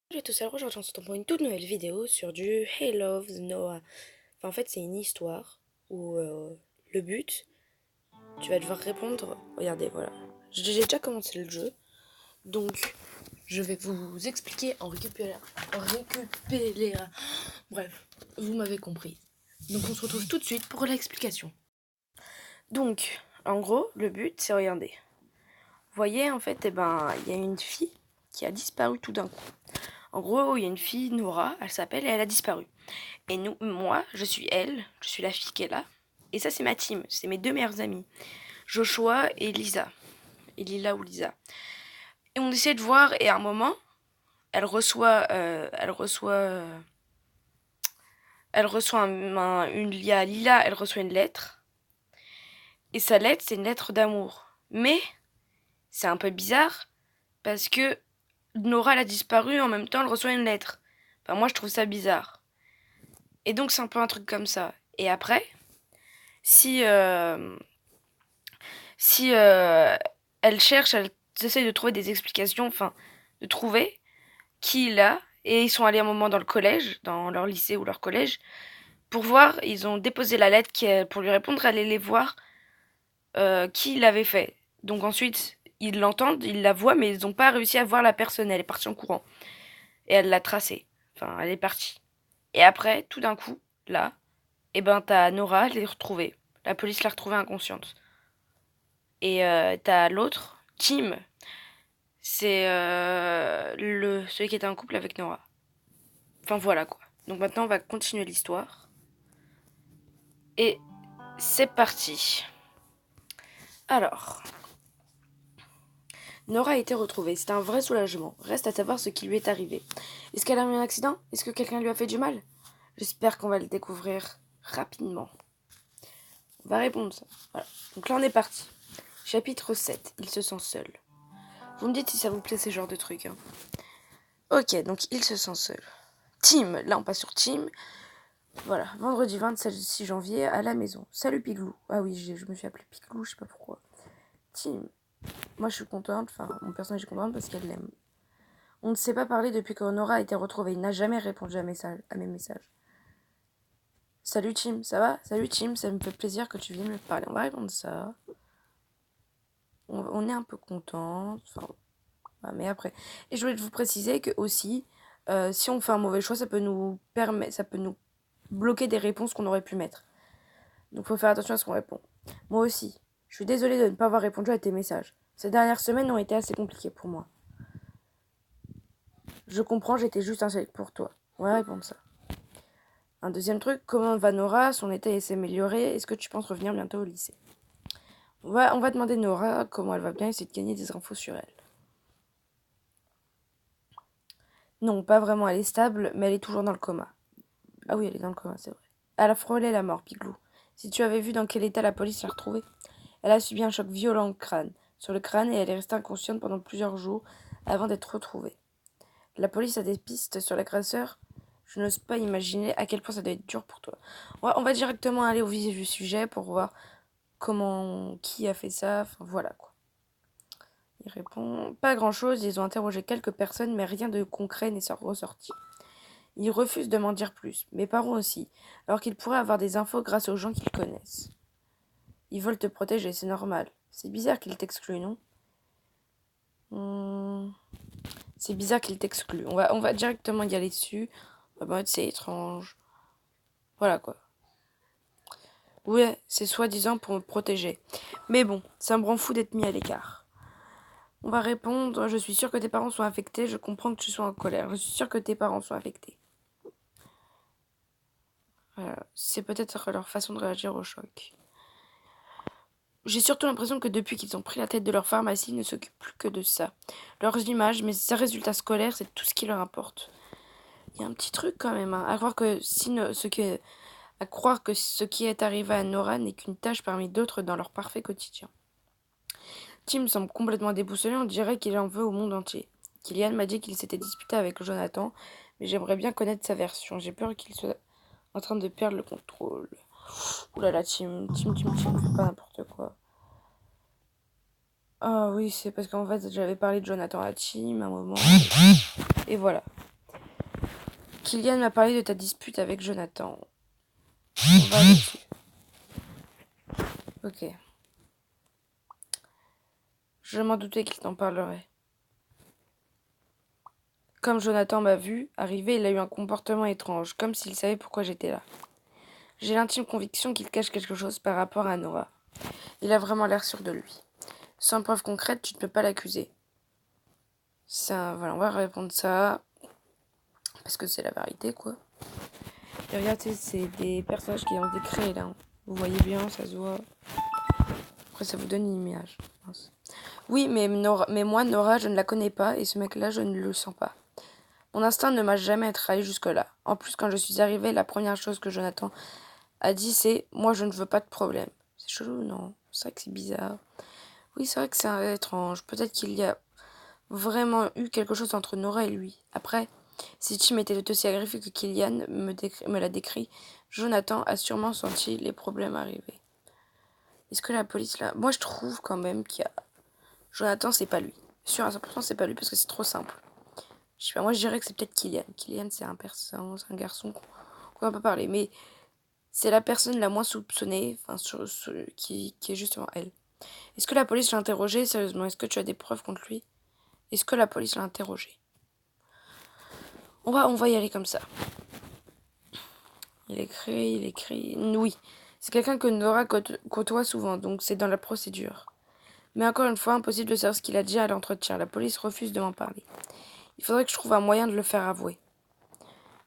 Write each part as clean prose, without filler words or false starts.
Salut à tous, alors aujourd'hui on se retrouve pour une toute nouvelle vidéo sur du Hey Love Noah. Enfin, en fait c'est une histoire où le but, tu vas devoir répondre. Regardez, voilà. J'ai déjà commencé le jeu, donc je vais vous expliquer en récupérant. Bref, vous m'avez compris. Donc on se retrouve tout de suite pour l'explication. Donc, en gros, le but c'est regarder. Vous voyez, en fait, il y a une fille qui a disparu tout d'un coup. En gros, il y a une fille, Nora, elle s'appelle, et elle a disparu. Et moi, je suis elle, je suis la fille qui est là. Et ça, c'est ma team, c'est mes deux meilleures amies, Joshua et Lisa. Et Lila ou Lisa. Et on essaie de voir, et à un moment, elle reçoit, il y a Lila, elle reçoit une lettre. Et sa lettre, c'est une lettre d'amour. Mais, c'est un peu bizarre, parce que Nora, elle a disparu, en même temps, elle reçoit une lettre. Enfin, moi, je trouve ça bizarre. Et donc, c'est un peu un truc comme ça. Et après, si, elle cherche, elle essaie de trouver des explications, enfin, de trouver qui il a. Et ils sont allés un moment dans le collège, dans leur lycée ou leur collège, pour voir, ils ont déposé la lettre pour lui répondre, aller les voir qui l'avait fait. Donc ensuite, ils l'entendent, ils la voient, mais ils n'ont pas réussi à voir la personne, elle est partie en courant. Et elle l'a tracée. Enfin, elle est partie. Et après, tout d'un coup, là, t'as Nora, elle est retrouvée. La police l'a retrouvée inconsciente. Et t'as l'autre, Tim, c'est celui qui était en couple avec Nora. Enfin voilà quoi. Donc maintenant on va continuer l'histoire. Et c'est parti. Alors, Nora a été retrouvée. C'est un vrai soulagement. Reste à savoir ce qui lui est arrivé. Est-ce qu'elle a eu un accident? Est-ce que quelqu'un lui a fait du mal? J'espère qu'on va le découvrir rapidement. On va répondre ça. Voilà. Donc là on est parti. Chapitre 7. Il se sent seul. Vous me dites si ça vous plaît ces genres de trucs. Hein. Ok, donc il se sent seul. Tim, là on passe sur Tim. Voilà, vendredi 26 janvier à la maison. Salut Piglou. Ah oui, je me suis appelée Piglou, je sais pas pourquoi. Tim. Moi je suis contente, enfin mon personnage est contente parce qu'elle l'aime. On ne s'est pas parlé depuis que Nora a été retrouvée. Il n'a jamais répondu à mes messages. Salut Tim, ça va? Salut Tim, ça me fait plaisir que tu viennes me parler. On va répondre ça. On est un peu contente. Enfin, mais après. Et je voulais vous préciser que aussi, si on fait un mauvais choix, ça peut nous bloquer des réponses qu'on aurait pu mettre. Donc faut faire attention à ce qu'on répond. Moi aussi. Je suis désolée de ne pas avoir répondu à tes messages. Ces dernières semaines ont été assez compliquées pour moi. Je comprends, j'étais juste insolite pour toi. On va répondre ça. Un deuxième truc, comment va Nora? Son état s'est amélioré. Est-ce que tu penses revenir bientôt au lycée? On va demander à Nora comment elle va bien, essayer de gagner des infos sur elle. Non, pas vraiment, elle est stable, mais elle est toujours dans le coma. Ah oui, elle est dans le coma, c'est vrai. Elle a frôlé la mort, Piglou. Si tu avais vu dans quel état la police l'a retrouvée. Elle a subi un choc violent sur le crâne et elle est restée inconsciente pendant plusieurs jours avant d'être retrouvée. La police a des pistes sur l'agresseur. Je n'ose pas imaginer à quel point ça doit être dur pour toi. On va directement aller au vif du sujet pour voir qui a fait ça. Enfin voilà quoi. Il répond pas grand chose. Ils ont interrogé quelques personnes, mais rien de concret n'est ressorti. Ils refusent de m'en dire plus. Mes parents aussi, alors qu'ils pourraient avoir des infos grâce aux gens qu'ils connaissent. Ils veulent te protéger, c'est normal. C'est bizarre qu'ils t'excluent, non? C'est bizarre qu'il t'exclue. On va directement y aller dessus. En mode, c'est étrange. Voilà quoi. Ouais, c'est soi-disant pour me protéger. Mais bon, ça me rend fou d'être mis à l'écart. On va répondre. Je suis sûre que tes parents sont affectés. Je comprends que tu sois en colère. Je suis sûre que tes parents sont affectés. C'est peut-être leur façon de réagir au choc. J'ai surtout l'impression que depuis qu'ils ont pris la tête de leur pharmacie, ils ne s'occupent plus que de ça. Leurs images, mes résultats scolaires, c'est tout ce qui leur importe. Il y a un petit truc quand même, hein, à croire que ce qui est arrivé à Nora n'est qu'une tâche parmi d'autres dans leur parfait quotidien. Tim semble complètement déboussolé, on dirait qu'il en veut au monde entier. Kylian m'a dit qu'il s'était disputé avec Jonathan, mais j'aimerais bien connaître sa version. J'ai peur qu'il soit en train de perdre le contrôle. Ouh là là, Tim, fais pas n'importe quoi. Ah oui, c'est parce qu'en fait, j'avais parlé de Jonathan à Tim à un moment. Et voilà. Kylian m'a parlé de ta dispute avec Jonathan. On va dessus. Ok. Je m'en doutais qu'il t'en parlerait. Comme Jonathan m'a vu arriver, il a eu un comportement étrange, comme s'il savait pourquoi j'étais là. J'ai l'intime conviction qu'il cache quelque chose par rapport à Nora. Il a vraiment l'air sûr de lui. Sans preuve concrète, tu ne peux pas l'accuser. Ça, voilà, on va répondre ça. Parce que c'est la vérité, quoi. Et regarde, c'est des personnages qui ont été créés, là. Vous voyez bien, ça se voit. Après, ça vous donne une image. Oui, mais moi, Nora, je ne la connais pas, et ce mec-là, je ne le sens pas. Mon instinct ne m'a jamais trahi jusque-là. En plus, quand je suis arrivée, la première chose que Jonathan a dit, c'est « Moi, je ne veux pas de problème ». C'est chelou, non? C'est vrai que c'est bizarre. Oui, c'est vrai que c'est étrange. Peut-être qu'il y a vraiment eu quelque chose entre Nora et lui. Après, si Tim était aussi agressif que Kylian me l'a décrit, Jonathan a sûrement senti les problèmes arriver. Est-ce que la police là... Moi, je trouve quand même qu'il y a... Jonathan, c'est pas lui. Sûr à 100%, c'est pas lui parce que c'est trop simple. Je sais pas, moi je dirais que c'est peut-être Kylian. Kylian, c'est un garçon qu'on va pas parler. Mais c'est la personne la moins soupçonnée, enfin, qui est justement elle. Est-ce que la police l'a interrogé? Sérieusement, est-ce que tu as des preuves contre lui? Est-ce que la police l'a interrogé? On va y aller comme ça. Il écrit. Oui, c'est quelqu'un que Nora côtoie souvent, donc c'est dans la procédure. Mais encore une fois, impossible de savoir ce qu'il a dit à l'entretien. La police refuse de m'en parler. Il faudrait que je trouve un moyen de le faire avouer.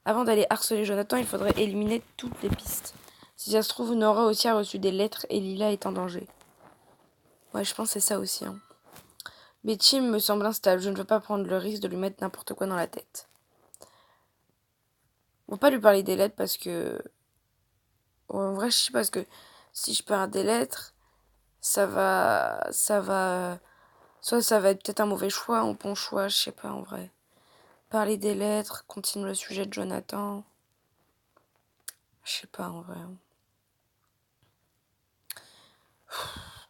Avant d'aller harceler Jonathan, il faudrait éliminer toutes les pistes. Si ça se trouve, Nora aussi a reçu des lettres et Lila est en danger. Ouais, je pense que c'est ça aussi. Hein. Mais Tim me semble instable. Je ne veux pas prendre le risque de lui mettre n'importe quoi dans la tête. On va pas lui parler des lettres parce que... En vrai, je sais pas, parce que si je parle des lettres, ça va... Soit ça va être peut-être un mauvais choix, un bon choix, je sais pas en vrai. Parler des lettres, continuer le sujet de Jonathan. Je sais pas en vrai.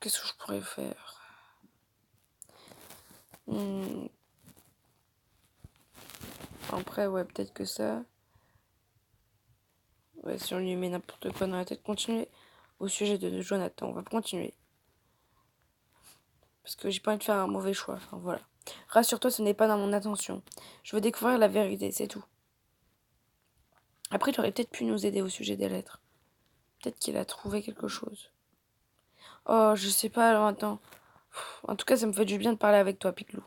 Qu'est-ce que je pourrais faire? Après, ouais, peut-être que ça. Ouais, si on lui met n'importe quoi dans la tête, continuer au sujet de Jonathan. On va continuer. Parce que j'ai pas envie de faire un mauvais choix. Enfin, voilà. Rassure-toi, ce n'est pas dans mon intention. Je veux découvrir la vérité, c'est tout. Après, il aurait peut-être pu nous aider au sujet des lettres. Peut-être qu'il a trouvé quelque chose. Oh, je sais pas, alors attends. En tout cas, ça me fait du bien de parler avec toi, Piclou.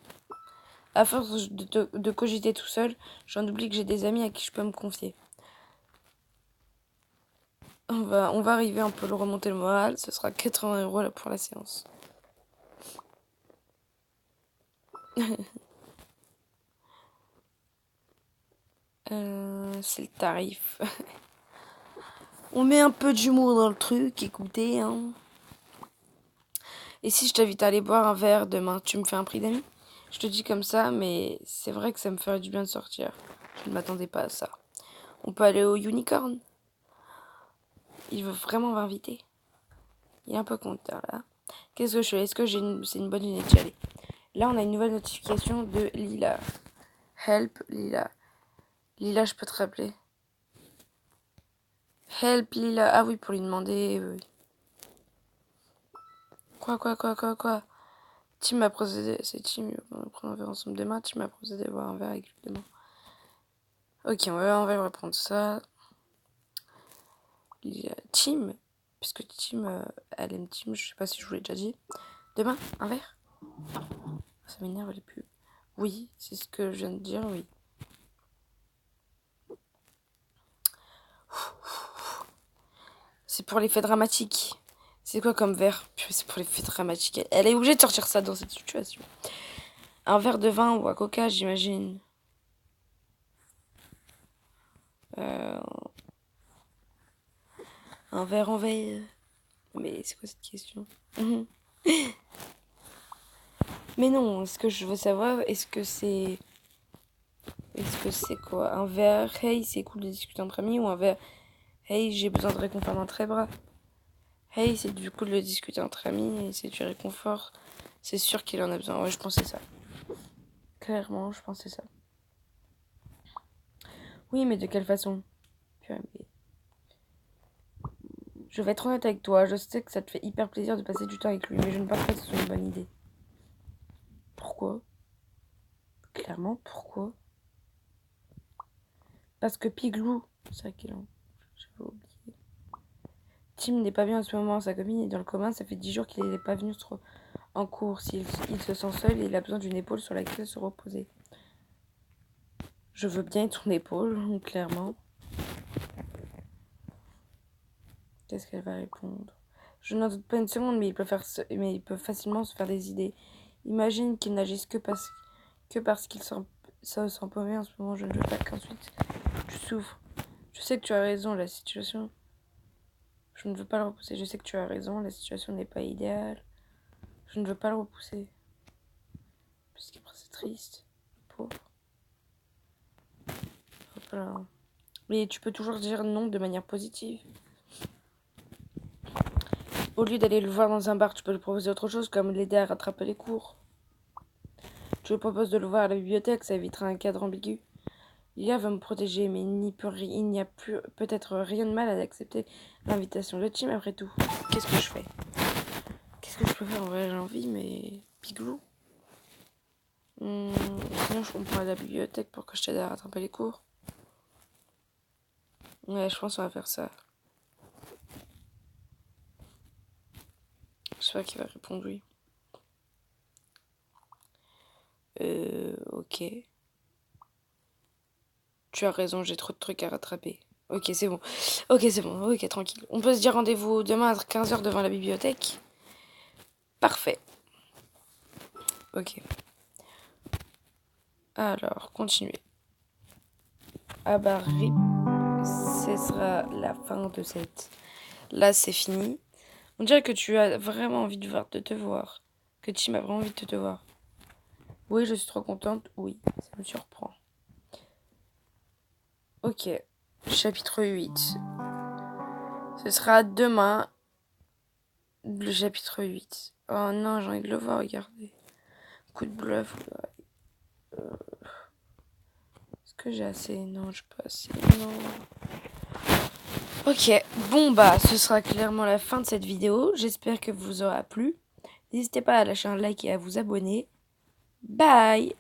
À force de cogiter tout seul, j'en oublie que j'ai des amis à qui je peux me confier. On va arriver, un peu le remonter le moral. Ce sera 80 € là pour la séance. C'est le tarif. On met un peu d'humour dans le truc, écoutez. Hein. Et si je t'invite à aller boire un verre demain, tu me fais un prix d'amis? Je te dis comme ça, mais c'est vrai que ça me ferait du bien de sortir. Je ne m'attendais pas à ça. On peut aller au Unicorn? Il veut vraiment m'inviter. Il est un peu content là. Qu'est-ce que je fais? Est-ce que c'est une bonne idée d'y aller? Là, on a une nouvelle notification de Lila. Help, Lila. Lila, je peux te rappeler. Help, Lila. Ah oui, pour lui demander. Oui. Quoi? Tim m'a procédé. C'est Tim, on va prendre un verre ensemble demain. Tim m'a procédé à boire un verre avec lui demain. Ok, on va reprendre ça. Tim, puisque Tim, elle aime Tim, je sais pas si je vous l'ai déjà dit. Demain, un verre? Ça m'énerve les pubs. Oui, c'est ce que je viens de dire, oui. C'est pour l'effet dramatique. C'est quoi comme verre? C'est pour l'effet dramatique. Elle est obligée de sortir ça dans cette situation. Un verre de vin ou à coca, j'imagine. Euh, un verre en verre. Mais c'est quoi cette question? Mais non, ce que je veux savoir, est-ce que c'est quoi? Un verre, hey, c'est cool de discuter entre amis, ou un verre, hey, j'ai besoin de réconfort dans tes bras. Hey, c'est du cool de discuter entre amis, et c'est du réconfort. C'est sûr qu'il en a besoin. Ouais, je pensais ça. Clairement, je pensais ça. Oui, mais de quelle façon? Purée, mais... Je vais être honnête avec toi, je sais que ça te fait hyper plaisir de passer du temps avec lui, mais je ne pense pas que ce soit une bonne idée. Pourquoi? Clairement, pourquoi? Parce que Piglou, c'est vrai qu'il en... J'avais oublié. Tim n'est pas bien en ce moment, sa copine est dans le coma, ça fait 10 jours qu'il n'est pas venu en cours. S'il se sent seul, il a besoin d'une épaule sur laquelle se reposer. Je veux bien être ton épaule, clairement. Qu'est-ce qu'elle va répondre? Je n'en doute pas une seconde, mais il peut facilement se faire des idées. Imagine qu'il n'agisse que parce qu'il se sent paumé en ce moment. Je ne veux pas qu'ensuite tu souffres. Je sais que tu as raison, la situation... Je ne veux pas le repousser. Je sais que tu as raison, la situation n'est pas idéale. Je ne veux pas le repousser. Parce qu'après c'est triste. Pauvre. Hop là. Mais tu peux toujours dire non de manière positive. Au lieu d'aller le voir dans un bar, tu peux lui proposer autre chose, comme l'aider à rattraper les cours. Je lui propose de le voir à la bibliothèque, ça évitera un cadre ambigu. Lia veut me protéger, mais il n'y a plus peut-être rien de mal à accepter l'invitation. Le team, après tout. Qu'est-ce que je fais? Qu'est-ce que je peux faire? En vrai, j'ai envie, mais... Piglou. Sinon, on prend à la bibliothèque pour que je t'aide à rattraper les cours. Ouais, je pense qu'on va faire ça. Je sais pas qui va répondre oui. Ok. Tu as raison, j'ai trop de trucs à rattraper. Ok, c'est bon. Ok, c'est bon. Ok, tranquille. On peut se dire rendez-vous demain à 15h devant la bibliothèque. Parfait. Ok. Alors, continuez. Ah bah, rip. Ce sera la fin de cette... Là, c'est fini. On dirait que tu as vraiment envie de te voir. Que Tim a vraiment envie de te voir. Oui, je suis trop contente. Oui, ça me surprend. Ok. Chapitre 8. Ce sera demain, le chapitre 8. Oh non, j'ai envie de le voir, regardez. Coup de bluff. Est-ce que j'ai assez? Non, j'ai pas assez. Non. Ok, bon bah, ce sera clairement la fin de cette vidéo. J'espère que vous aura plu. N'hésitez pas à lâcher un like et à vous abonner. Bye!